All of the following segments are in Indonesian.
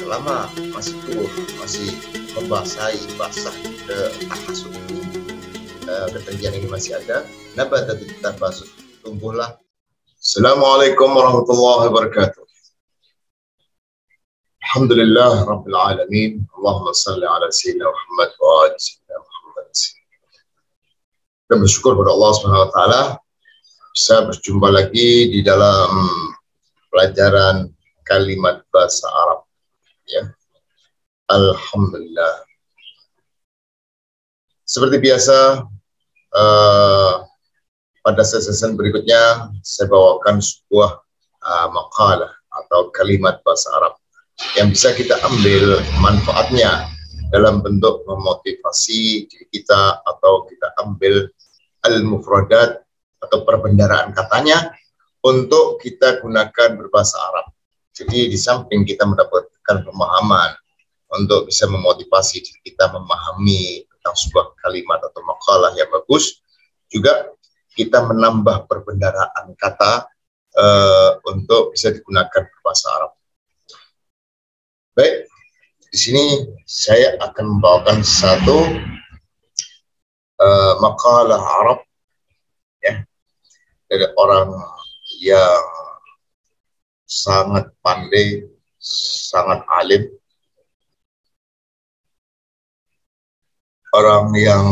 selama masih turun, masih membasahi basah tahasud itu, ketinggian ini masih ada, nabatat tafasud, tumbuhlah. Assalamualaikum warahmatullahi wabarakatuh. Alhamdulillah Rabbil Alamin. Allahumma salli ala Sayyidina Muhammad wa ala Sayyidina Muhammad. Kita bersyukur kepada Allah Subhanahu wa Ta'ala bisa berjumpa lagi di dalam pelajaran kalimat bahasa Arab. Ya, Alhamdulillah. Seperti biasa, pada sesi berikutnya saya bawakan sebuah makalah atau kalimat bahasa Arab yang bisa kita ambil manfaatnya dalam bentuk memotivasi diri kita, atau kita ambil al-mufradat atau perbendaharaan katanya untuk kita gunakan berbahasa Arab. Jadi di samping kita mendapatkan pemahaman untuk bisa memotivasi diri kita memahami tentang sebuah kalimat atau makalah yang bagus, juga kita menambah perbendaharaan kata untuk bisa digunakan berbahasa Arab. Baik, di sini saya akan membawakan satu makalah Arab ya, dari orang yang sangat pandai, sangat alim, orang yang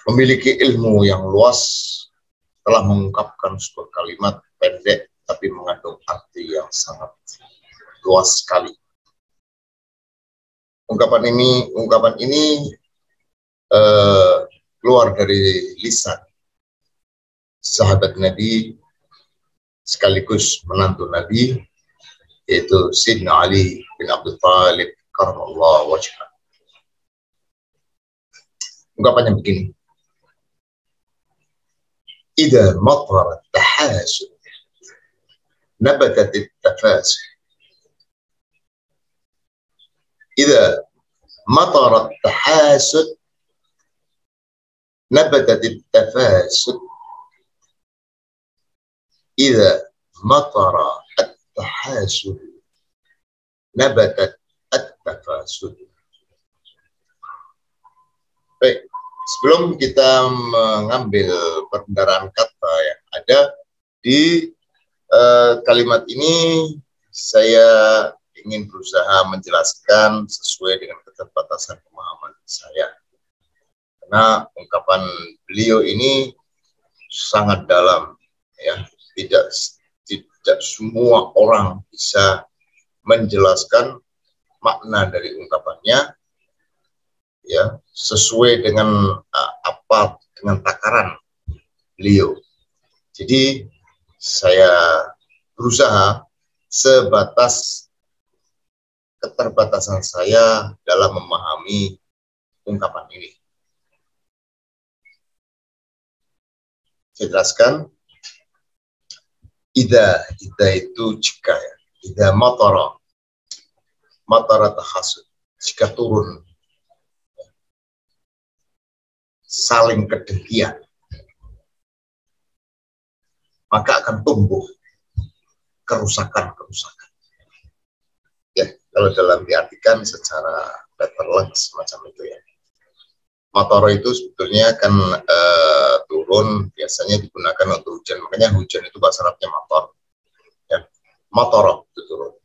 memiliki ilmu yang luas, telah mengungkapkan sebuah kalimat pendek tapi mengandung arti yang sangat luas sekali. Ungkapan ini keluar dari lisan sahabat Nabi sekaligus menantu Nabi, yaitu Sayyidina Ali bin Abi Thalib karramallahu wajhah. Ungkapannya begini: Idza matara tahasud nabatat at-tafasih. Idza matara at-tahasud nabatat at-tafasud. Idza matara at-tahasud nabatat at-tafasud. Baik, sebelum kita mengambil perbendaharaan kata yang ada di kalimat ini, saya ingin berusaha menjelaskan sesuai dengan keterbatasan pemahaman saya. Karena ungkapan beliau ini sangat dalam, ya. Tidak semua orang bisa menjelaskan makna dari ungkapannya, ya, sesuai dengan dengan takaran beliau. Jadi saya berusaha sebatas keterbatasan saya dalam memahami ungkapan ini. Saya jelaskan. Ida itu jika, ya. Ida matara tahasud, jika turun, saling kedengkian, maka akan tumbuh kerusakan. Ya, kalau dalam diartikan secara letterlek semacam itu ya. Matara itu sebetulnya kan turun, biasanya digunakan untuk hujan. Makanya hujan itu bahasa Arabnya matar. Ya, matara itu turun.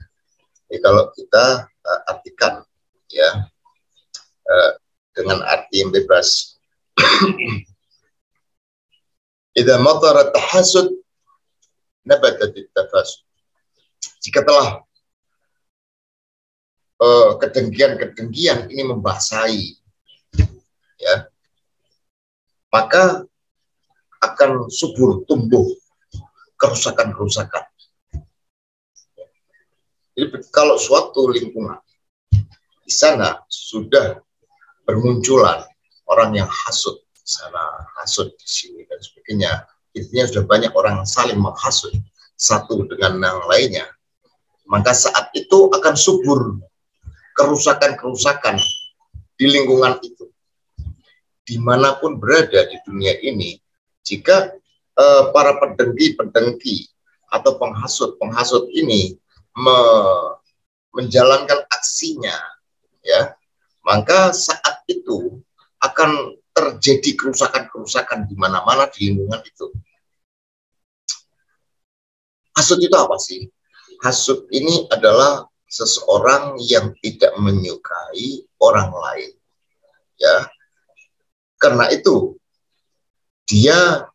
Jadi kalau kita artikan ya dengan arti yang bebas, idza matara tahasud nabatat at-tafasud. Jika telah kedengkian ini membasahi, ya, maka akan subur tumbuh kerusakan. Jadi kalau suatu lingkungan di sana sudah bermunculan orang yang hasud di sana, hasud di sini dan sebagainya, intinya sudah banyak orang saling menghasut satu dengan yang lainnya, maka saat itu akan subur kerusakan di lingkungan itu. Dimanapun berada di dunia ini, jika para pendengki atau penghasut ini menjalankan aksinya, ya, maka saat itu akan terjadi kerusakan-kerusakan di mana-mana di lingkungan itu. Hasud itu apa sih? Hasud ini adalah seseorang yang tidak menyukai orang lain, ya. Karena itu dia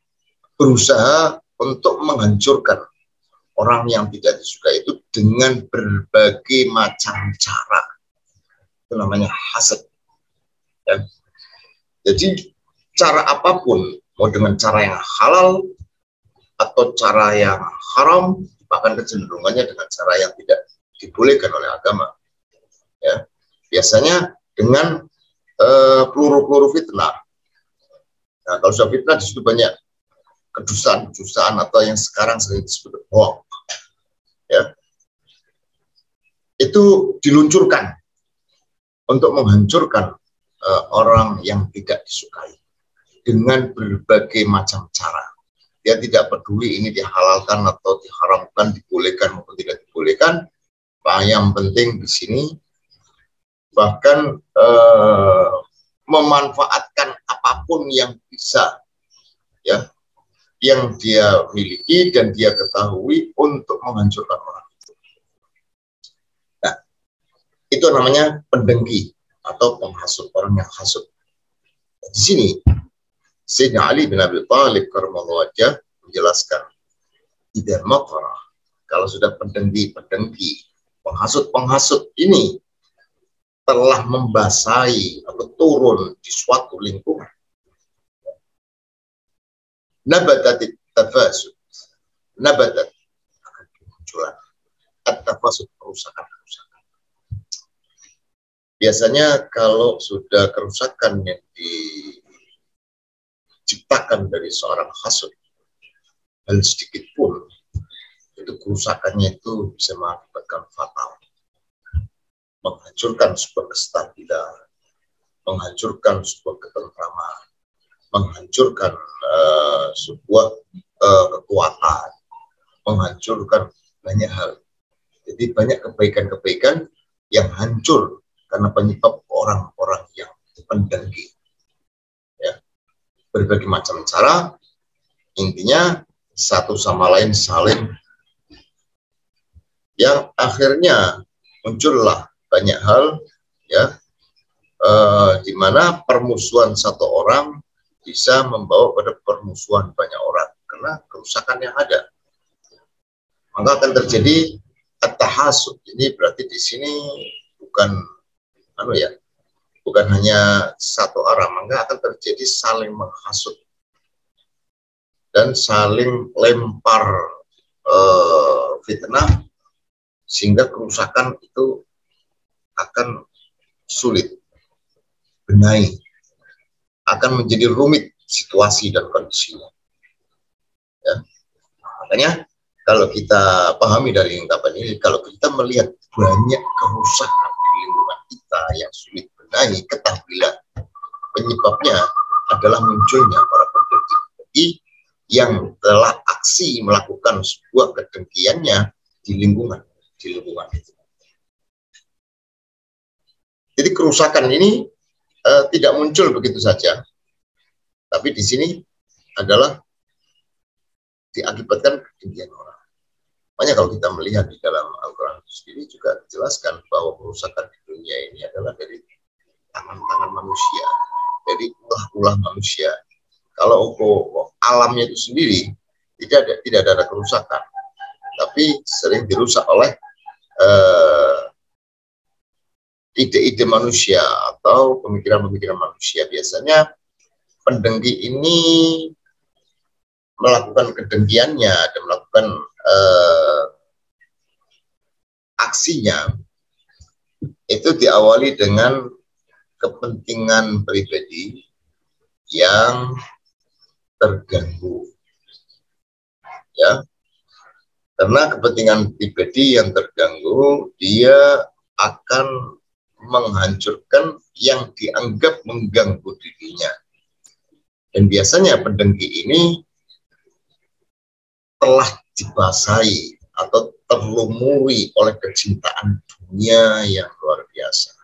berusaha untuk menghancurkan orang yang tidak disukai itu dengan berbagai macam cara. Itu namanya hasad. Ya. Jadi cara apapun, mau dengan cara yang halal atau cara yang haram, bahkan kecenderungannya dengan cara yang tidak dibolehkan oleh agama. Ya. Biasanya dengan peluru-peluru fitnah. Nah, kalau sudah fitnah, di situ banyak kedustaan atau yang sekarang sering disebut hoax. Ya. Itu diluncurkan untuk menghancurkan orang yang tidak disukai dengan berbagai macam cara. Dia tidak peduli ini dihalalkan atau diharamkan, dibolehkan maupun tidak dibolehkan. Yang penting di sini bahkan memanfaatkan apapun yang bisa, ya, yang dia miliki dan dia ketahui untuk menghancurkan orang. Nah, itu namanya pendengki atau penghasut, orang yang hasut. Di sini Sayyidina Ali bin Abi Thalib karramallahu wajhah menjelaskan, idza maqara, kalau sudah pendengki, penghasut ini telah membasahi atau turun di suatu lingkungan, nabatat tafasud, nabatat akan kemunculan at-tafasud, kerusakan. Biasanya kalau sudah kerusakan yang diciptakan dari seorang hasud, hal sedikit pun itu kerusakannya itu bisa mengakibatkan fatal, menghancurkan sebuah kestabilan, menghancurkan sebuah ketentraman, menghancurkan sebuah kekuatan, menghancurkan banyak hal. Jadi banyak kebaikan-kebaikan yang hancur karena penyebab orang-orang yang pendengki. Ya. Berbagai macam cara, intinya satu sama lain saling, yang akhirnya muncullah banyak hal, ya, di mana permusuhan satu orang bisa membawa pada permusuhan banyak orang karena kerusakan yang ada. Maka akan terjadi at-tahasud. Ini berarti di sini bukan bukan hanya satu arah, maka akan terjadi saling menghasut dan saling lempar fitnah, sehingga kerusakan itu akan sulit benahi, akan menjadi rumit situasi dan kondisinya. Ya. Makanya kalau kita pahami dari ungkapan ini, kalau kita melihat banyak kerusakan di lingkungan kita yang sulit benahi, ketahuilah penyebabnya adalah munculnya para pendengki yang telah aksi melakukan sebuah kedengkiannya di lingkungan itu. Jadi kerusakan ini tidak muncul begitu saja, tapi di sini adalah diakibatkan kedengkian orang. Makanya kalau kita melihat di dalam Al-Quran sendiri juga dijelaskan bahwa kerusakan di dunia ini adalah dari tangan-tangan manusia, dari ulah-ulah manusia. Kalau alamnya itu sendiri tidak ada kerusakan, tapi sering dirusak oleh ide-ide manusia atau pemikiran-pemikiran manusia. Biasanya pendengki ini melakukan kedengkiannya dan melakukan aksinya itu diawali dengan kepentingan pribadi yang terganggu, ya, karena kepentingan pribadi yang terganggu, dia akan menghancurkan yang dianggap mengganggu dirinya. Dan biasanya pendengki ini telah dibasahi atau terlumuri oleh kecintaan dunia yang luar biasa.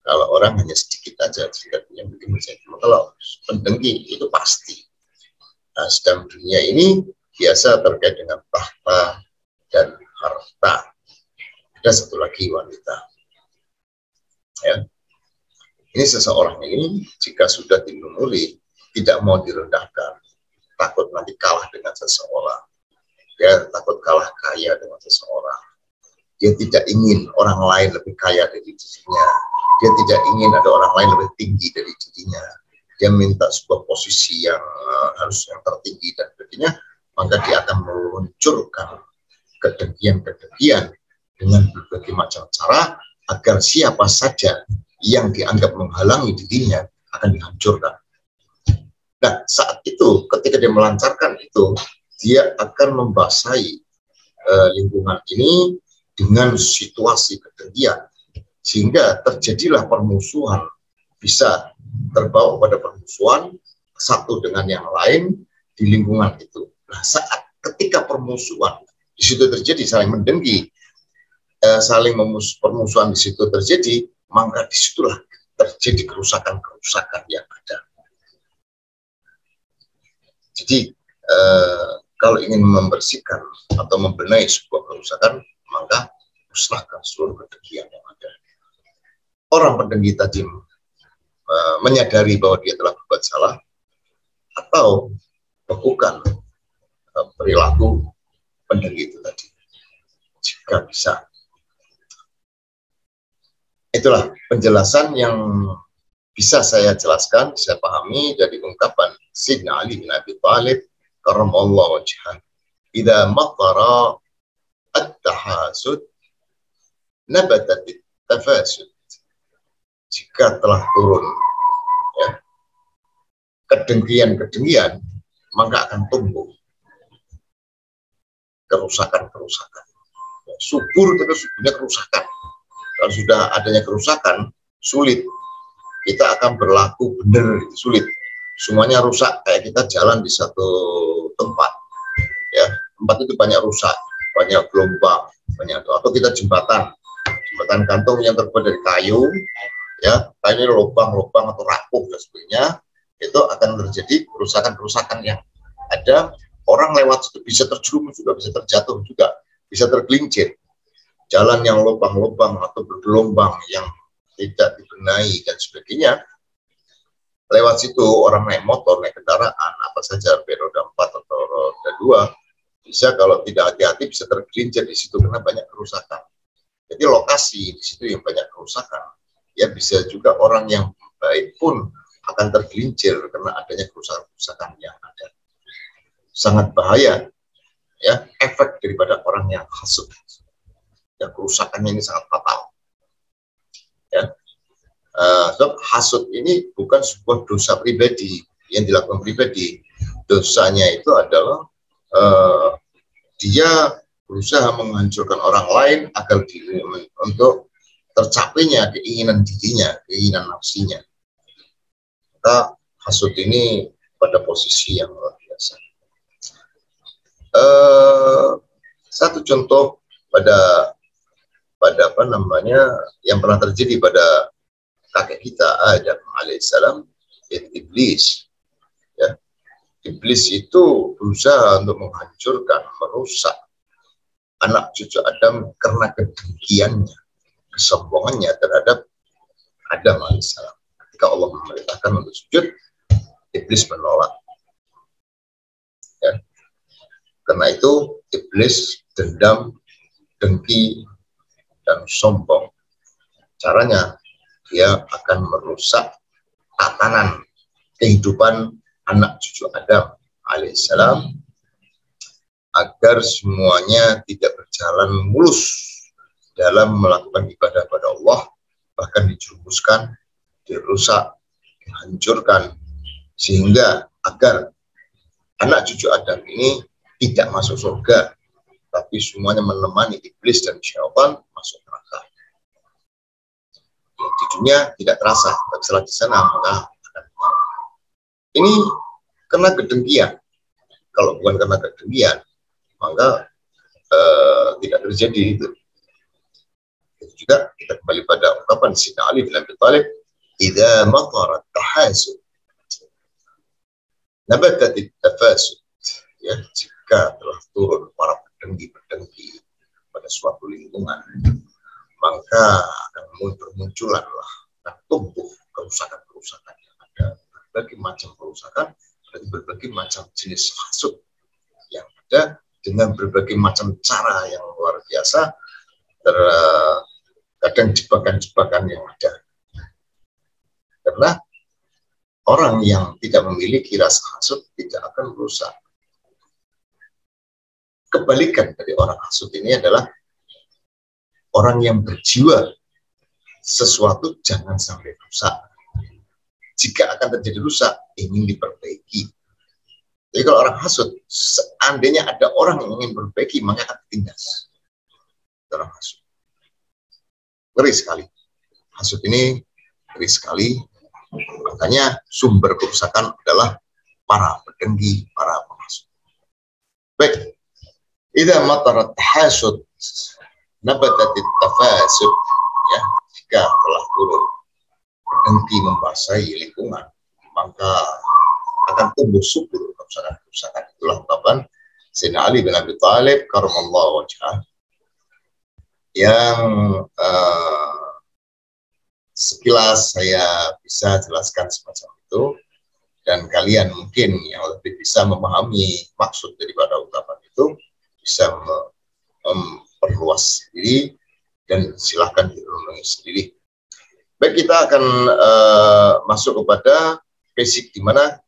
Kalau orang hanya sedikit aja yang bikin menjadi, kalau pendengki itu pasti. Nah, sedang dunia ini biasa terkait dengan tahta dan harta. Ada satu lagi wanita. Ya. Ini seseorang ini jika sudah dilumuri tidak mau direndahkan, takut nanti kalah dengan seseorang. Dia takut kalah kaya dengan seseorang. Dia tidak ingin orang lain lebih kaya dari dirinya. Dia tidak ingin ada orang lain lebih tinggi dari dirinya. Dia minta sebuah posisi yang harus yang tertinggi dan sebagainya. Maka dia akan meluncurkan kedengkian-kedengkian dengan berbagai macam cara agar siapa saja yang dianggap menghalangi dirinya akan dihancurkan. Nah, saat itu ketika dia melancarkan itu, dia akan membasahi lingkungan ini dengan situasi kedengkian, sehingga terjadilah permusuhan, bisa terbawa pada permusuhan satu dengan yang lain di lingkungan itu. Nah, saat ketika permusuhan di situ terjadi, saling mendengki, saling permusuhan di situ terjadi, maka disitulah terjadi kerusakan-kerusakan yang ada. Jadi kalau ingin membersihkan atau membenahi sebuah kerusakan, maka musnahkan seluruh kedengkian yang ada. Orang pendengki tadi menyadari bahwa dia telah berbuat salah, atau lakukan perilaku pendengki itu tadi, jika bisa. Itulah penjelasan yang bisa saya jelaskan, saya pahami dari ungkapan Sayyidina Ali bin Abi Thalib karramallahu wajhah, idza matara at-tahasud nabatat at-tafasud. Jika telah turun ya, kedengkian-kedengkian, maka akan tumbuh kerusakan-kerusakan. Ya, subur itu suburnya kerusakan. Kalau sudah adanya kerusakan, sulit kita akan berlaku benar, sulit. Semuanya rusak, kayak kita jalan di satu tempat, ya tempat itu banyak rusak, banyak gelombang, banyak, atau kita jembatan gantung yang terbuat dari kayu, ya kayu ini lubang-lubang atau rapuh dan sebagainya, itu akan terjadi kerusakan-kerusakan yang ada. Orang lewat itu bisa terjerumus juga, bisa terjatuh juga, bisa tergelincir. Jalan yang lubang-lubang atau bergelombang yang tidak dibenahi dan sebagainya, lewat situ orang naik motor, naik kendaraan apa saja, roda 4 atau roda 2, bisa kalau tidak hati-hati bisa tergelincir di situ karena banyak kerusakan. Jadi lokasi di situ yang banyak kerusakan, ya bisa juga orang yang baik pun akan tergelincir karena adanya kerusakan-kerusakan yang ada. Sangat bahaya ya efek daripada orang yang hasud. Ya, kerusakannya ini sangat fatal. Ya. Sebab hasud ini bukan sebuah dosa pribadi yang dilakukan pribadi. Dosanya itu adalah dia berusaha menghancurkan orang lain agar untuk tercapainya keinginan dirinya, keinginan nafsinya. Maka hasud ini pada posisi yang luar biasa. Satu contoh pada apa namanya yang pernah terjadi pada kakek kita Adam alaihissalam, iblis. Ya. Iblis itu berusaha untuk menghancurkan, merusak anak cucu Adam karena kedengkiannya, kesombongannya terhadap Adam alaihissalam. Ketika Allah memerintahkan untuk sujud, iblis menolak. Ya. Karena itu iblis dendam, dengki, dan sombong. Caranya dia akan merusak tatanan kehidupan anak cucu Adam alaihissalam agar semuanya tidak berjalan mulus dalam melakukan ibadah pada Allah, bahkan dijerumuskan, dirusak, dihancurkan, sehingga agar anak cucu Adam ini tidak masuk surga, tapi semuanya menemani iblis dan syaitan masuk neraka. Ya, di dunia tidak terasa, tapi setelah di sana maka akan. Ini karena kedengkian. Kalau bukan karena kedengkian, maka tidak terjadi itu. Itu juga kita kembali pada ungkapan Sayyidina Ali bin Abi Thalib, "Idza matara tahasud, nabatat tafasud." Ya, jika telah turun para pedengki-pedengki pada suatu lingkungan, maka akan bermunculanlah dan tumbuh kerusakan-kerusakan yang ada. Berbagai macam kerusakan, berbagai macam jenis hasud yang ada dengan berbagai macam cara yang luar biasa, terkadang jebakan-jebakan yang ada. Karena orang yang tidak memiliki rasa hasud tidak akan berusaha. Kebalikan dari orang hasud ini adalah orang yang berjiwa sesuatu jangan sampai rusak. Jika akan terjadi rusak, ingin diperbaiki. Jadi kalau orang hasud, seandainya ada orang yang ingin memperbaiki, maka akan ditindas. Orang hasud. Ngeri sekali. Hasud ini ngeri sekali. Makanya sumber kerusakan adalah para pedengki, para penghasut. Baik. Idza matarat tahasud nabatatit tafasud, ya, jika telah turun pedengki membasahi lingkungan, maka akan tumbuh subur kerusakan-kerusakan. Itulah ungkapan Sayyidina Ali bin Abi Thalib karramallahu wajhah yang sekilas saya bisa jelaskan semacam itu, dan kalian mungkin yang lebih bisa memahami maksud daripada ungkapan itu bisa memperluas sendiri dan silahkan direnungi sendiri. Baik, kita akan masuk kepada basic, di mana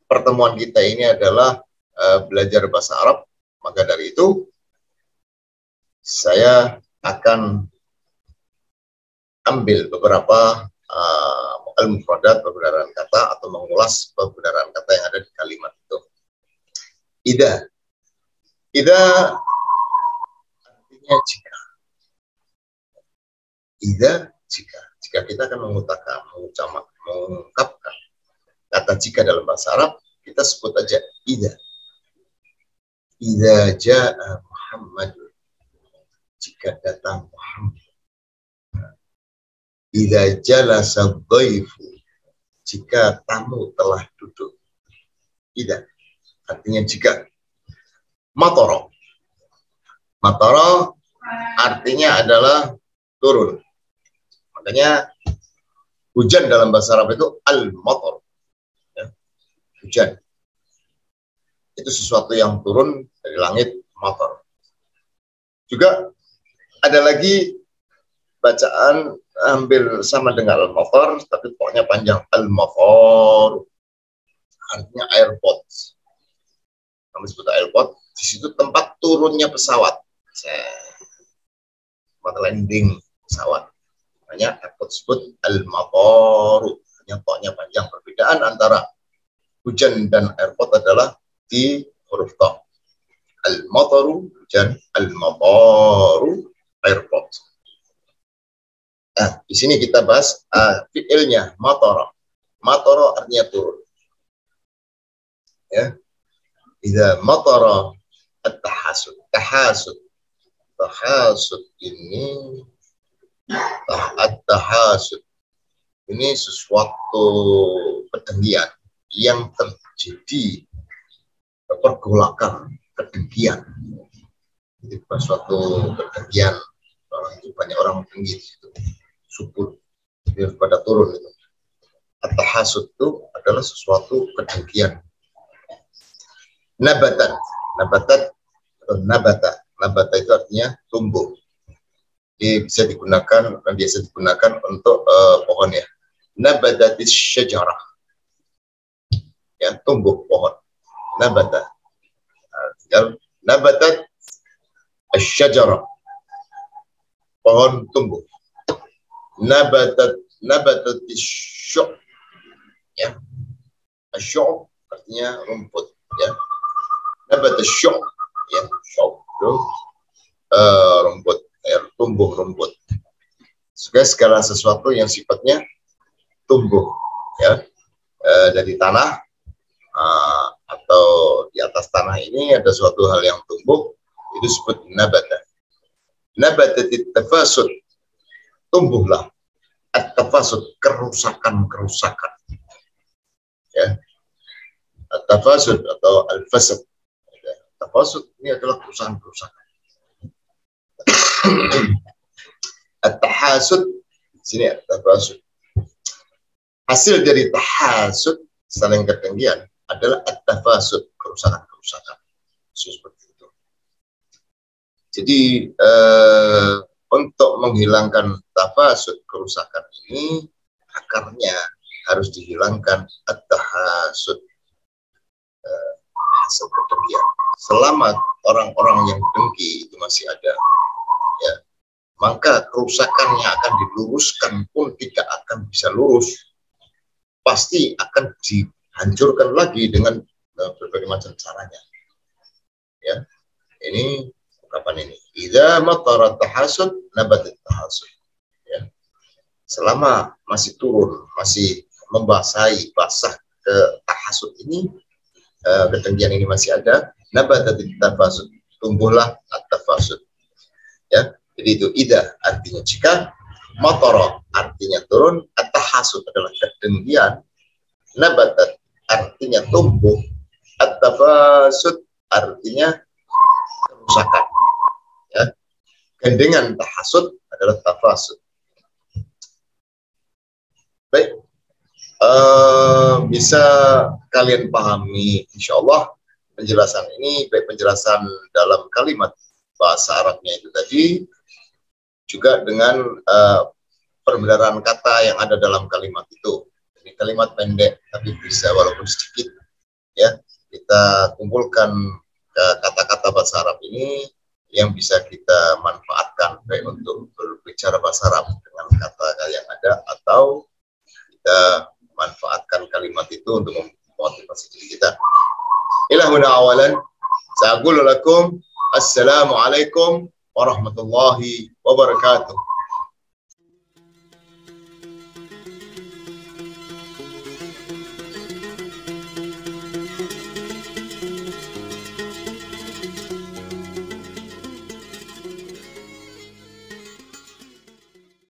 pertemuan kita ini adalah belajar bahasa Arab. Maka dari itu saya akan ambil beberapa al-mufradat, perbenaran kata, atau mengulas perbenaran kata yang ada di kalimat itu. Idza. Idza artinya jika. Idza, jika. Jika kita akan mengungkapkan kata jika dalam bahasa Arab, kita sebut aja idza. Idza jaa Muhammad. Jika datang Muhammad. Idza jalasa dhaifu. Jika tamu telah duduk. Idza artinya jika. Matara. Matara artinya adalah turun. Makanya hujan dalam bahasa Arab itu al-matar. Ya. Hujan. Itu sesuatu yang turun dari langit, matar. Juga ada lagi bacaan hampir sama dengan al-matar, tapi pokoknya panjang. Al-matar artinya airport. Kami sebut airport. Di situ tempat turunnya pesawat. Tempat landing pesawat. Makanya airport disebut al-mataru. Pokoknya panjang. Perbedaan antara hujan dan airport adalah di huruf ta. Al-mataru hujan, al-mataru airport. Nah, di sini kita bahas fi'ilnya matara. Matara artinya turun. Ya. Idza matara at-tahasud. Tahasud. Tahasud ini at-tahasud ini sesuatu pedengkian yang terjadi, pergolakan, kedengkian. Itu suatu kedengkian, orang itu banyak orang mendengki itu, subur, jadi pada turun itu. At-tahasud itu adalah sesuatu kedengkian. Nabatat, nabatat atau nabata, nabata itu artinya tumbuh. Jadi bisa digunakan, biasa digunakan untuk pohon ya. Nabatatis syajarah, ya, tumbuh pohon. Nabata. Nabatat asyajarah, pohon tumbuh. Nabatatis syu'b, ya. Asyu'b artinya rumput, ya. Nabatas syu'b, ya, syu'b itu rumput, ya, tumbuh rumput. Segala sesuatu yang sifatnya tumbuh, ya, dari tanah atau di atas tanah ini ada suatu hal yang tumbuh, itu disebut nabata. Nabatatit tafasud, tumbuhlah at-tafasud, kerusakan-kerusakan. Ya. At-tafasud atau al-fasad. Tafasud ini adalah kerusakan-kerusakan. At-tahasud, sini at-tafasud. Hasil dari tahasud, saling ketinggian, adalah at-tafasud, kerusakan-kerusakan. Seperti itu. Jadi untuk menghilangkan tafasud, kerusakan ini, akarnya harus dihilangkan at-tahasud, hasil kedengkian. Selama orang-orang yang dengki itu masih ada, ya, maka kerusakannya akan diluruskan pun tidak akan bisa lurus, pasti akan dihancurkan lagi dengan berbagai macam caranya. Ya, ini ungkapan ini. Idza matara tahasud nabatat tahasud. Ya. Selama masih turun, masih membasahi, basah ke tahasud ini, kedengkian ini masih ada, nabatat tafasud, tumbuhlah at-tafasud. Ya, jadi itu idza artinya jika, matara artinya turun, at-tahasud adalah kedengkian, nabatat artinya tumbuh, at-tafasud artinya kerusakan. Ya. Gandengan tahasud adalah tafasud. Baik, bisa kalian pahami insya Allah penjelasan ini, baik penjelasan dalam kalimat bahasa Arabnya itu tadi, juga dengan perbedaan kata yang ada dalam kalimat itu. Ini kalimat pendek tapi bisa walaupun sedikit, ya, kita kumpulkan kata-kata bahasa Arab ini yang bisa kita manfaatkan baik untuk berbicara bahasa Arab dengan kata yang ada, atau kita manfaatkan kalimat itu untuk memotivasi diri kita. Ila huna awalan sa'aqulu lakum assalamualaikum warahmatullahi wabarakatuh.